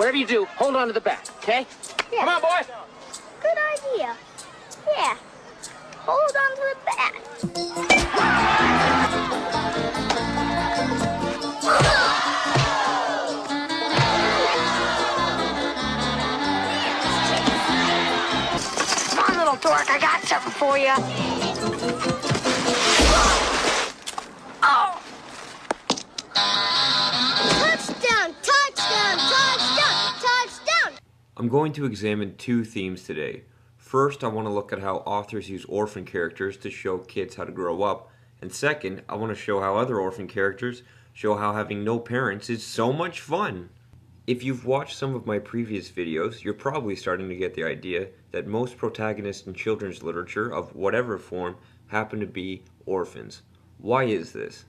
Whatever you do, hold on to the bat, okay? Yeah. Come on, boy! Good idea. Yeah. Hold on to the bat. Come on, little dork. I got something for you. Oh! Touchdown! Touchdown! Touchdown! Touchdown! I'm going to examine two themes today. First, I want to look at how authors use orphan characters to show kids how to grow up. And second, I want to show how other orphan characters show how having no parents is so much fun. If you've watched some of my previous videos, you're probably starting to get the idea that most protagonists in children's literature of whatever form happen to be orphans. Why is this?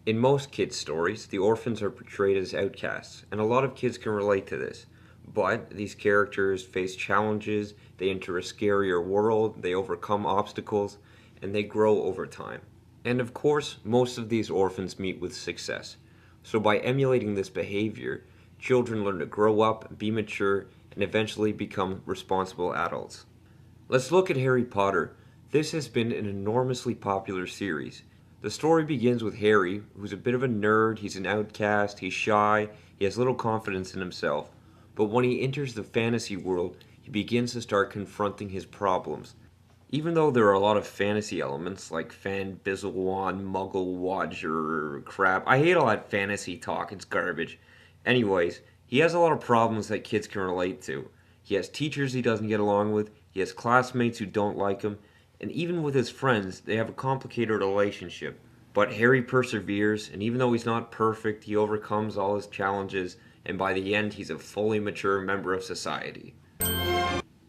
In most kids' stories, the orphans are portrayed as outcasts, and a lot of kids can relate to this. But these characters face challenges, they enter a scarier world, they overcome obstacles, and they grow over time. And of course, most of these orphans meet with success. So by emulating this behavior, children learn to grow up, be mature, and eventually become responsible adults. Let's look at Harry Potter. This has been an enormously popular series. The story begins with Harry, who's a bit of a nerd, he's an outcast, he's shy, he has little confidence in himself. But when he enters the fantasy world, he begins to start confronting his problems. Even though there are a lot of fantasy elements like Fan Bizzlewan, Muggle Watcher, crap. I hate all that fantasy talk, it's garbage. Anyways, he has a lot of problems that kids can relate to. He has teachers he doesn't get along with, he has classmates who don't like him, and even with his friends, they have a complicated relationship. But Harry perseveres, and even though he's not perfect, he overcomes all his challenges, and by the end, he's a fully mature member of society.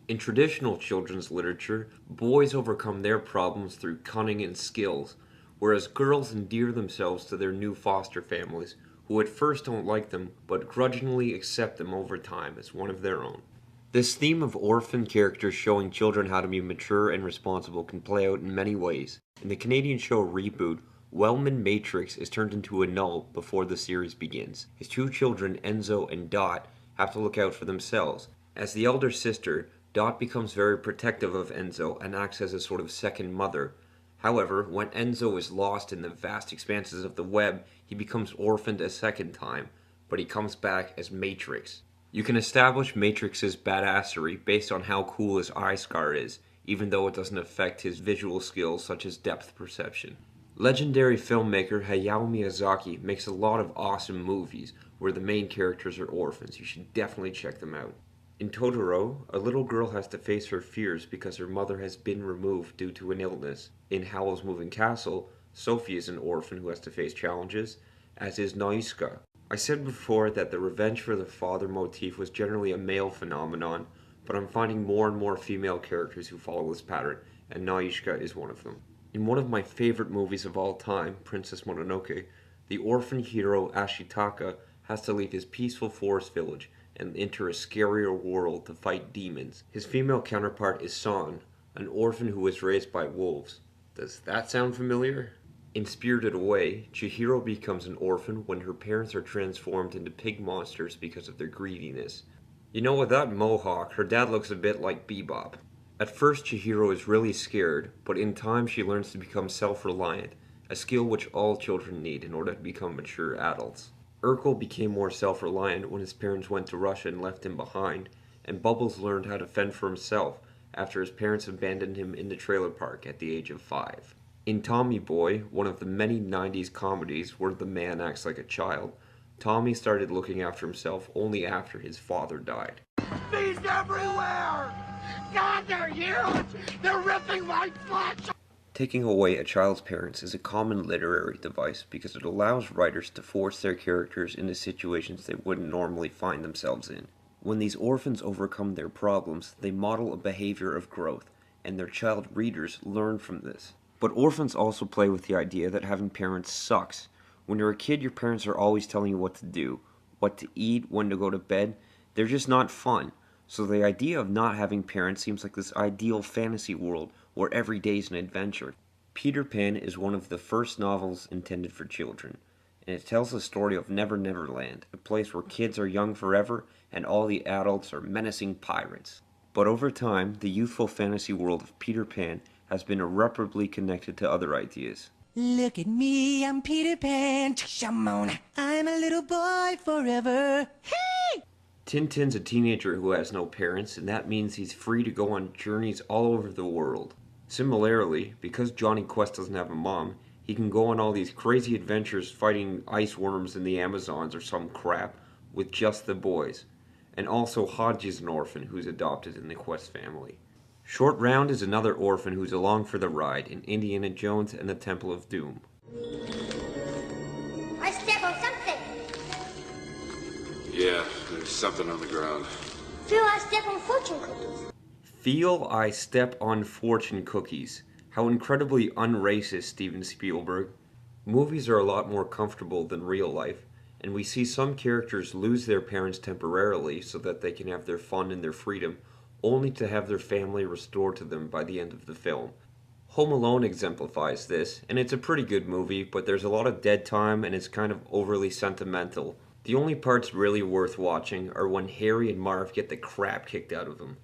In traditional children's literature, boys overcome their problems through cunning and skills, whereas girls endear themselves to their new foster families, who at first don't like them, but grudgingly accept them over time as one of their own. This theme of orphan characters showing children how to be mature and responsible can play out in many ways. In the Canadian show Reboot, Wellman Matrix is turned into a null before the series begins. His two children, Enzo and Dot, have to look out for themselves. As the elder sister, Dot becomes very protective of Enzo and acts as a sort of second mother. However, when Enzo is lost in the vast expanses of the web, he becomes orphaned a second time, but he comes back as Matrix. You can establish Matrix's badassery based on how cool his eye scar is, even though it doesn't affect his visual skills such as depth perception. Legendary filmmaker Hayao Miyazaki makes a lot of awesome movies where the main characters are orphans. You should definitely check them out. In Totoro, a little girl has to face her fears because her mother has been removed due to an illness. In Howl's Moving Castle, Sophie is an orphan who has to face challenges, as is Nausicaa. I said before that the revenge for the father motif was generally a male phenomenon, but I'm finding more and more female characters who follow this pattern, and Nausicaa is one of them. In one of my favorite movies of all time, Princess Mononoke, the orphan hero Ashitaka has to leave his peaceful forest village and enter a scarier world to fight demons. His female counterpart is San, an orphan who was raised by wolves. Does that sound familiar? In Spirited Away, Chihiro becomes an orphan when her parents are transformed into pig monsters because of their greediness. You know, with that mohawk, her dad looks a bit like Bebop. At first, Chihiro is really scared, but in time she learns to become self-reliant, a skill which all children need in order to become mature adults. Urkel became more self-reliant when his parents went to Russia and left him behind, and Bubbles learned how to fend for himself after his parents abandoned him in the trailer park at the age of 5. In Tommy Boy, one of the many 90s comedies where the man acts like a child, Tommy started looking after himself only after his father died. Bees everywhere! God, they're huge! They're ripping my flesh! Taking away a child's parents is a common literary device because it allows writers to force their characters into situations they wouldn't normally find themselves in. When these orphans overcome their problems, they model a behavior of growth, and their child readers learn from this. But orphans also play with the idea that having parents sucks. When you're a kid, your parents are always telling you what to do, what to eat, when to go to bed. They're just not fun. So the idea of not having parents seems like this ideal fantasy world where every day is an adventure. Peter Pan is one of the first novels intended for children. and it tells the story of Never Never Land, a place where kids are young forever and all the adults are menacing pirates. But over time, the youthful fantasy world of Peter Pan has been irreparably connected to other ideas. Look at me, I'm Peter Pan, Shamona. I'm a little boy forever. Hey! Tintin's a teenager who has no parents, and that means he's free to go on journeys all over the world. Similarly, because Johnny Quest doesn't have a mom, he can go on all these crazy adventures fighting ice worms in the Amazons or some crap with just the boys. And also Hodge is an orphan who's adopted in the Quest family. Short Round is another orphan who's along for the ride in Indiana Jones and the Temple of Doom. I step on something. Yeah, there's something on the ground. Feel I step on fortune cookies. Feel I step on fortune cookies. How incredibly unracist, Steven Spielberg. Movies are a lot more comfortable than real life, and we see some characters lose their parents temporarily so that they can have their fun and their freedom, only to have their family restored to them by the end of the film. Home Alone exemplifies this, and it's a pretty good movie, but there's a lot of dead time and it's kind of overly sentimental. The only parts really worth watching are when Harry and Marv get the crap kicked out of them.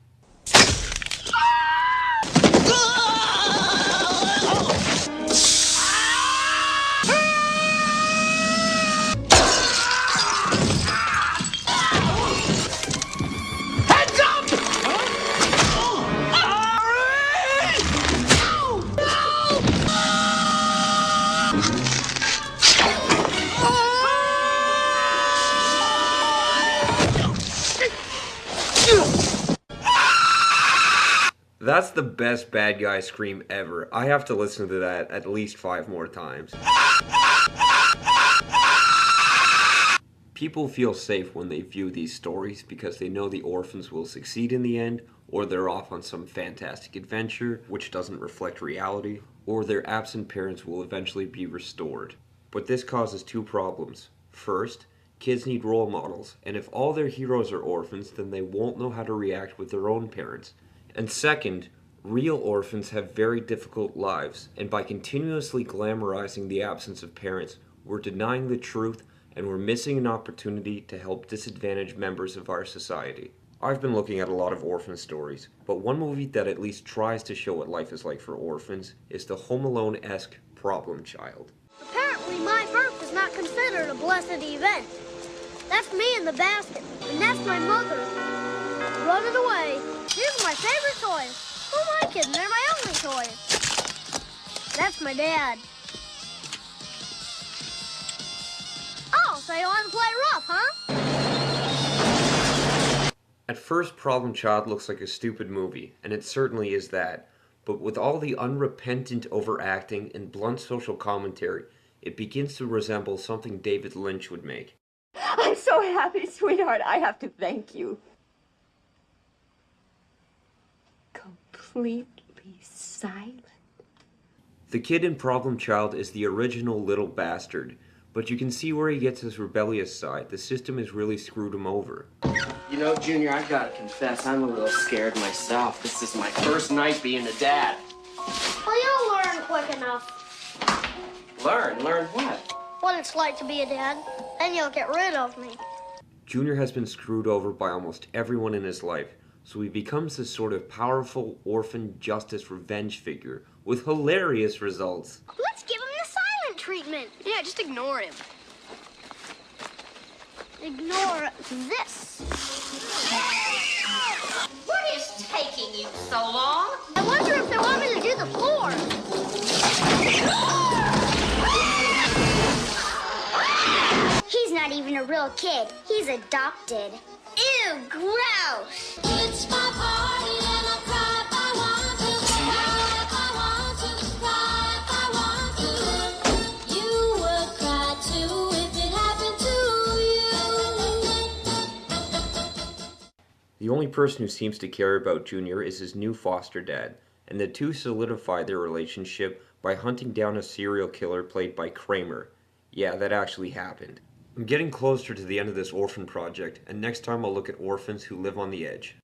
That's the best bad guy scream ever. I have to listen to that at least 5 more times. People feel safe when they view these stories because they know the orphans will succeed in the end, or they're off on some fantastic adventure which doesn't reflect reality, or their absent parents will eventually be restored. But this causes 2 problems. First, kids need role models, and if all their heroes are orphans, then they won't know how to react with their own parents. And second, real orphans have very difficult lives, and by continuously glamorizing the absence of parents, we're denying the truth and we're missing an opportunity to help disadvantaged members of our society. I've been looking at a lot of orphan stories, but one movie that at least tries to show what life is like for orphans is the Home Alone-esque Problem Child. Apparently my birth is not considered a blessed event. That's me in the basket, and that's my mother. Running away. These are my favorite toys. Who am I kidding? They're my only toys. That's my dad. Oh, so you want to play rough, huh? At first, Problem Child looks like a stupid movie, and it certainly is that. But with all the unrepentant overacting and blunt social commentary, it begins to resemble something David Lynch would make. I'm so happy, sweetheart. I have to thank you. Completely silent. The kid in Problem Child is the original little bastard, but you can see where he gets his rebellious side. The system has really screwed him over. You know, Junior, I've got to confess, I'm a little scared myself. This is my first night being a dad. Well, you'll learn quick enough. Learn? Learn what? What it's like to be a dad. Then you'll get rid of me. Junior has been screwed over by almost everyone in his life, so he becomes this sort of powerful orphan justice revenge figure with hilarious results. Let's give him the silent treatment. Yeah, just ignore him. Ignore this. What is taking you so long? I wonder if they want me to do the floor. He's not even a real kid. He's adopted. Ew, gross. It's my party and I cry if I want to. Cry if I want to. Cry if I want to. You would cry too if it happened to you. The only person who seems to care about Junior is his new foster dad, and the two solidify their relationship by hunting down a serial killer played by Kramer. Yeah, that actually happened. I'm getting closer to the end of this orphan project, and next time I'll look at orphans who live on the edge.